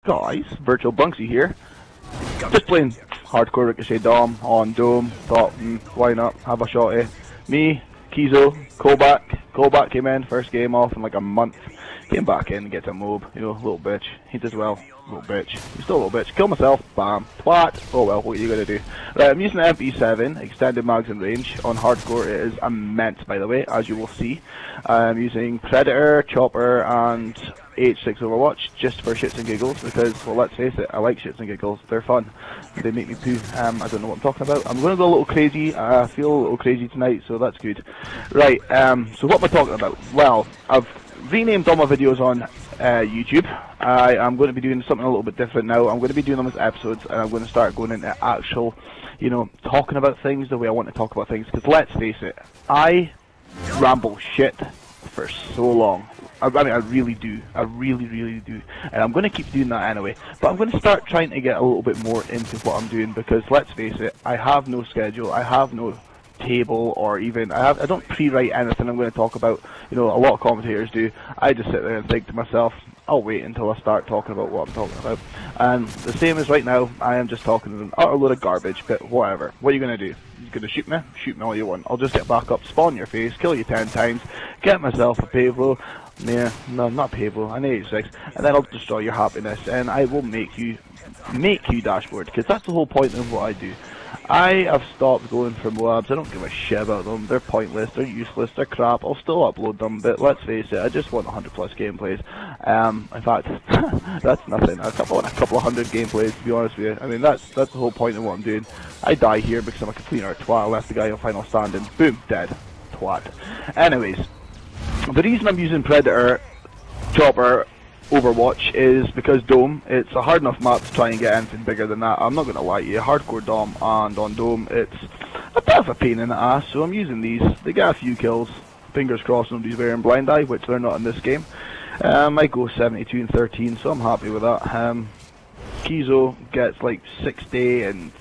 Guys, Virtual Bunksy here. Just playing hardcore Ricochet Dom on Dome. Thought, why not have a shot eh? Me, Kizo, Kolbak came in, first game off in like a month. Came back in, gets a mob, you know, little bitch. He does well, little bitch. He's still a little bitch. Kill myself, bam, twat. Oh well, what are you gonna do? Right, I'm using the MP7, extended mags and range. On hardcore it is immense, by the way, as you will see. I'm using Predator, Chopper, and H6 Overwatch just for shits and giggles because, well, let's face it, I like shits and giggles. They're fun. They make me poo. I don't know what I'm talking about. I'm going to go a little crazy. I feel a little crazy tonight, so that's good. Right, so what am I talking about? Well, I've renamed all my videos on YouTube. I am going to be doing something a little bit different now. I'm going to be doing them as episodes, and I'm going to start going into actual, you know, talking about things the way I want to talk about things. Because let's face it, I ramble shit for so long. I mean, I really do. I really do. And I'm going to keep doing that anyway. But I'm going to start trying to get a little bit more into what I'm doing because, let's face it, I have no schedule. I have no table or even... I don't pre-write anything I'm going to talk about. You know, a lot of commentators do. I just sit there and think to myself, I'll wait until I start talking about what I'm talking about. And the same as right now, I am just talking an utter load of garbage, but whatever. What are you going to do? You going to shoot me? Shoot me all you want. I'll just get back up, spawn your face, kill you 10 times, get myself a Pavlo. Yeah, no, not Pavlo, an 86, and then I'll destroy your happiness, and I will make you dashboard, because that's the whole point of what I do. I have stopped going for MOABs. I don't give a shit about them. They're pointless, they're useless, they're crap. I'll still upload them, but let's face it, I just want 100 plus gameplays. In fact, that's nothing. I want a couple of hundred gameplays, to be honest with you. I mean, that's the whole point of what I'm doing. I die here because I'm a complete utter twat. I left the guy on final standing. Boom, dead. Twat. Anyways, the reason I'm using Predator, Chopper, Overwatch is because Dome, it's a hard enough map to try and get anything bigger than that. I'm not going to lie to you, hardcore Dom and on Dome, it's a bit of a pain in the ass, so I'm using these. They get a few kills, fingers crossed nobody's wearing blind eye, which they're not in this game. I go 72 and 13, so I'm happy with that. Kizo gets like 60 and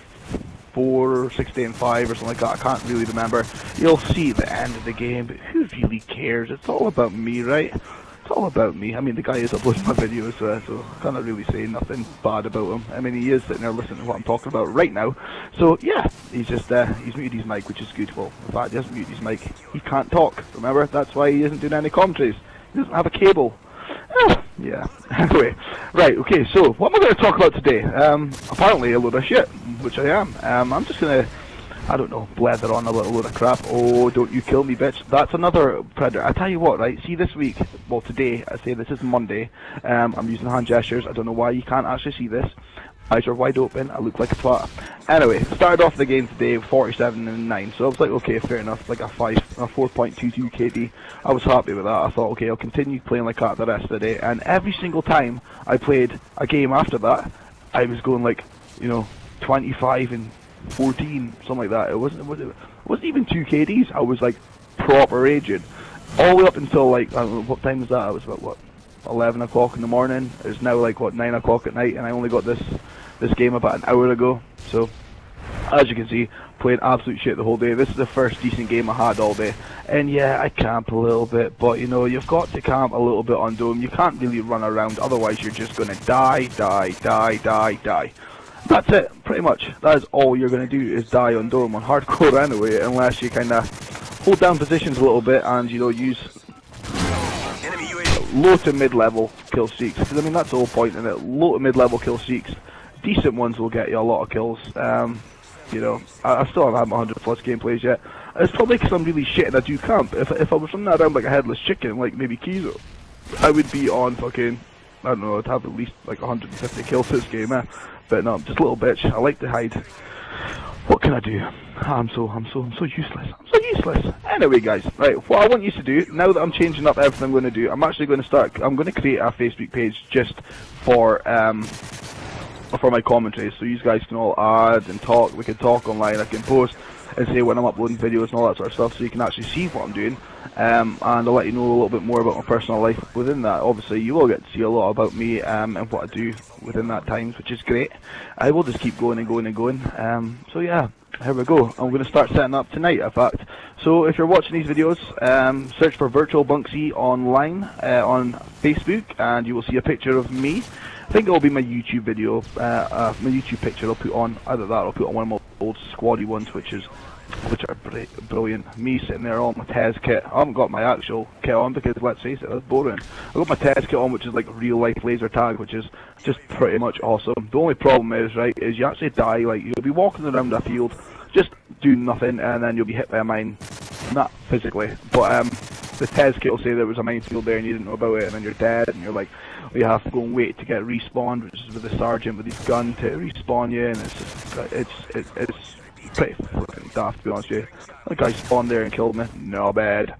4, 60 and 5 or something like that, I can't really remember. You'll see at the end of the game, but who really cares? It's all about me, right? It's all about me. I mean, the guy is uploading my videos, so I can't really say nothing bad about him. I mean, he is sitting there listening to what I'm talking about right now. So, yeah, he's just, he's muted his mic, which is good. Well, in fact, he hasn't muted his mic. He can't talk, remember? That's why he isn't doing any commentaries. He doesn't have a cable. Yeah. Anyway, right, okay, so what am I going to talk about today? Apparently a load of shit, which I am. I'm just going to, I don't know, blather on a little load of crap. Oh, don't you kill me, bitch. That's another Predator. I tell you what, right, see this week, well today, I say this is Monday, I'm using hand gestures. I don't know why you can't actually see this. Eyes are wide open, I look like a twat. Anyway, started off the game today 47 and 9, so I was like, okay, fair enough, like a 4.22 KD. I was happy with that. I thought, okay, I'll continue playing like that the rest of the day, and every single time I played a game after that, I was going like, you know, 25 and 14, something like that. It wasn't even 2 KDs. I was like proper raging, all the way up until like, I don't know, what time was that? It was about what, 11 o'clock in the morning. It's now like what, 9 o'clock at night, and I only got this game about an hour ago. So as you can see, playing absolute shit the whole day. This is the first decent game I had all day, and yeah, I camp a little bit, but you know, you've got to camp a little bit on Dome. You can't really run around, otherwise you're just gonna die. That's it, pretty much. That is all you're going to do, is die on Dome, on hardcore anyway, unless you kind of hold down positions a little bit and, you know, use low to mid-level kill streaks. Because, I mean, that's the whole point in it. Low to mid-level kill streaks. Decent ones will get you a lot of kills. You know, I still haven't had my 100 plus gameplays yet. It's probably because I'm really shit and I do camp. If I was running around like a headless chicken, like maybe Kizo, I would be on fucking, I don't know, I'd have at least like 150 kills this game, But no, I'm just a little bitch. I like to hide. What can I do? I'm so useless. I'm so useless. Anyway, guys, right, what I want you to do, now that I'm changing up everything I'm going to do, I'm actually going to I'm going to create a Facebook page just for my commentaries, so you guys can all add and talk. We can talk online. I can post and say when I'm uploading videos and all that sort of stuff, so you can actually see what I'm doing. And I'll let you know a little bit more about my personal life within that. Obviously, you will get to see a lot about me and what I do within that times, which is great. I will just keep going and going and going. So yeah, here we go. I'm going to start setting up tonight, in fact. So if you're watching these videos, search for Virtual Bunksy online on Facebook, and you will see a picture of me. think it'll be my YouTube video, my YouTube picture I'll put on. Either that or I'll put on one of my old squaddy ones, which are brilliant. Me sitting there on my Tez kit. I haven't got my actual kit on because, let's face it, that's boring. I've got my Tez kit on, which is like real life laser tag, which is just pretty much awesome. The only problem is, right, is you actually die. Like, you'll be walking around a field, just doing nothing, and then you'll be hit by a mine. Not physically, but the Tez kit will say there was a minefield there and you didn't know about it, and then you're dead, and you're like, well, you have to go and wait to get respawned, which is with the sergeant with his gun to respawn you, and it's just, it's pretty fucking daft, to be honest with you. The guy spawned there and killed me. No bad.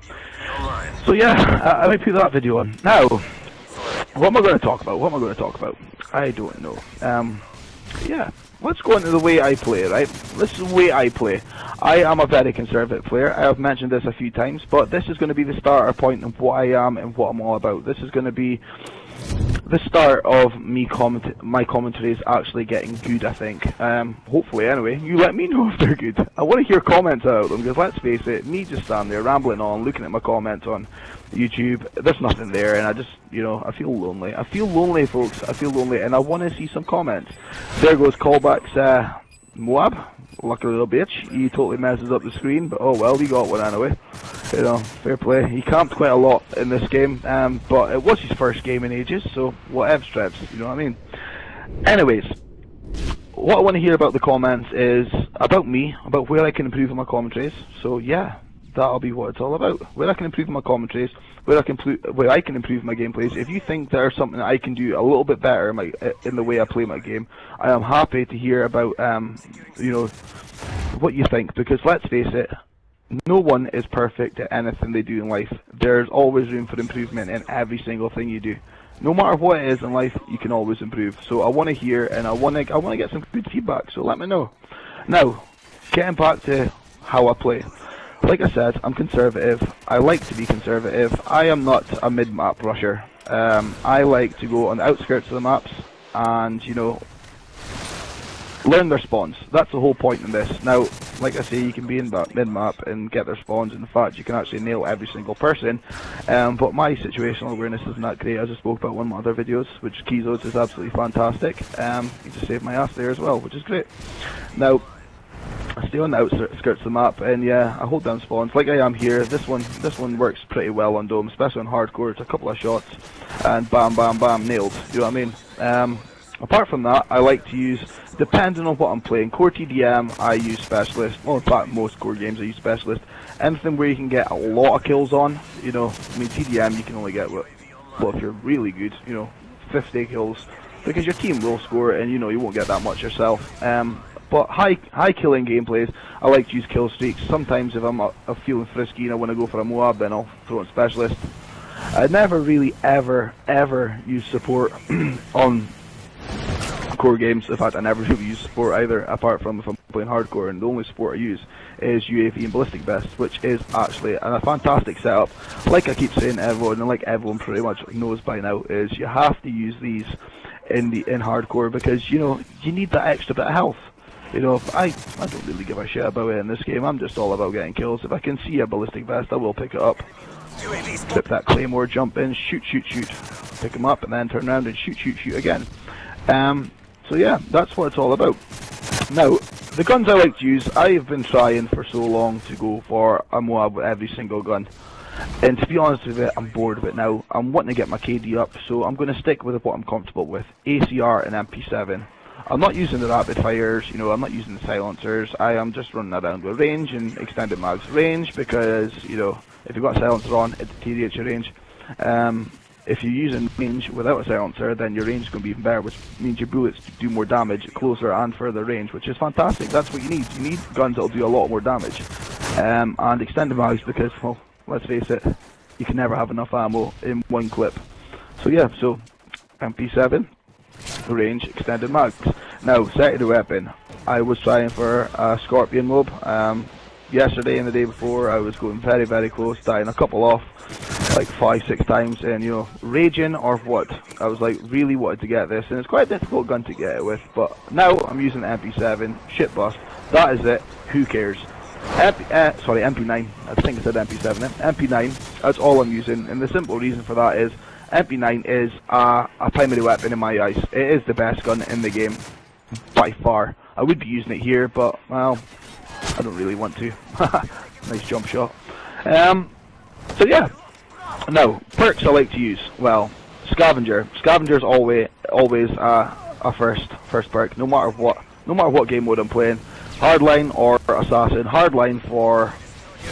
So yeah, I might put that video on. Now, what am I going to talk about? I don't know. Yeah, let's go into the way I play, right? This is the way I play. I am a very conservative player. I have mentioned this a few times, but this is going to be the starter point of what I am and what I'm all about. This is going to be the start of me my commentaries actually getting good, I think. Hopefully, anyway. You let me know if they're good. I want to hear comments about them, because let's face it, me just standing there rambling on, looking at my comments on YouTube, there's nothing there, and I just, I feel lonely. I feel lonely, folks. I feel lonely, and I want to see some comments. There goes callbacks, Moab. Lucky little bitch. He totally messes up the screen, but oh well, he got one anyway. Fair play. He camped quite a lot in this game, but it was his first game in ages, so whatever strips, you know what I mean? Anyways, what I want to hear about the comments is about me, about where I can improve on my commentaries. So yeah, that'll be what it's all about. Where I can improve on my commentaries, where I can improve my gameplays. If you think there's something that I can do a little bit better in the way I play my game, I am happy to hear about what you think, because let's face it, no one is perfect at anything they do in life. There's always room for improvement in every single thing you do. No matter what it is in life, you can always improve. So I want to hear, and I want to get some good feedback, so let me know. Now, getting back to how I play. Like I said, I'm conservative. I like to be conservative. I am not a mid-map rusher. I like to go on the outskirts of the maps and, learn their spawns. That's the whole point in this. Now, like I say, you can be in mid-map and get their spawns. In fact, you can actually nail every single person. But my situational awareness isn't that great, as I spoke about in one of my other videos, which Keyzodes is absolutely fantastic. He just saved my ass there as well, which is great. Now, I stay on the outskirts of the map, and yeah, I hold down spawns like I am here. This one works pretty well on Dome, especially on hardcore. It's a couple of shots, and bam, bam, bam, nailed. You know what I mean? Apart from that, I like to use, depending on what I'm playing, core TDM, I use specialist. Well, in fact, most core games I use specialist. Anything where you can get a lot of kills on, TDM you can only get, well, if you're really good, 50 kills, because your team will score, and you won't get that much yourself. But high killing gameplays, I like to use kill streaks. Sometimes if I'm feeling frisky and I want to go for a Moab, then I'll throw in specialist. I never really ever use support on core games. In fact, I never really use support either, apart from if I'm playing hardcore, and the only support I use is UAV and ballistic vest, which is actually a fantastic setup. Like I keep saying to everyone, and like everyone pretty much knows by now, is you have to use these in hardcore, because you need that extra bit of health. I don't really give a shit about it in this game. I'm just all about getting kills. If I can see a ballistic vest, I will pick it up. Clip that claymore, jump in, shoot, pick him up, and then turn around and shoot again. So yeah, that's what it's all about. Now, the guns I like to use, I've been trying for so long to go for a Moab with every single gun. And to be honest with you, I'm bored of it now. I'm wanting to get my KD up, so I'm going to stick with what I'm comfortable with. ACR and MP7. I'm not using the rapid fires, I'm not using the silencers. I am just running around with range and extended mags range, because, if you've got a silencer on, it deteriorates your range. If you're using range without a silencer, then your range is going to be even better, which means your bullets do more damage at closer and further range, which is fantastic. That's what you need. You need guns that will do a lot more damage. And extended mags, because, well, let's face it, you can never have enough ammo in one clip. So yeah, so MP7. Range, extended mags. Now, secondary weapon. I was trying for a Scorpion mob. Yesterday and the day before, I was going very, very close, dying a couple off, like 5-6 times, and raging or what. I was like, really wanted to get this, and it's quite a difficult gun to get it with. But now I'm using MP7, shit bust. That is it. Who cares? MP9. I think I said MP7. MP9. That's all I'm using, and the simple reason for that is, MP9 is a primary weapon in my eyes. It is the best gun in the game, by far. I would be using it here, but, well, I don't really want to. Nice jump shot. So yeah. Now, perks I like to use. Well, Scavenger. Scavenger's always a first perk, no matter what game mode I'm playing. Hardline or Assassin. Hardline for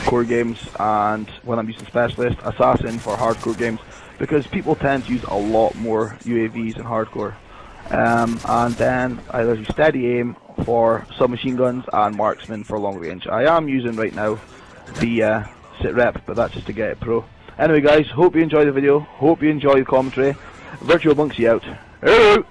core games, and when I'm using Specialist, Assassin for hardcore games, because people tend to use a lot more UAVs in hardcore. And then I use Steady Aim for submachine guns and Marksman for long range. I am using right now the Sit Rep, but that's just to get it pro. Anyway guys, hope you enjoyed the video, hope you enjoyed the commentary. Virtual Bunksy out. Hello!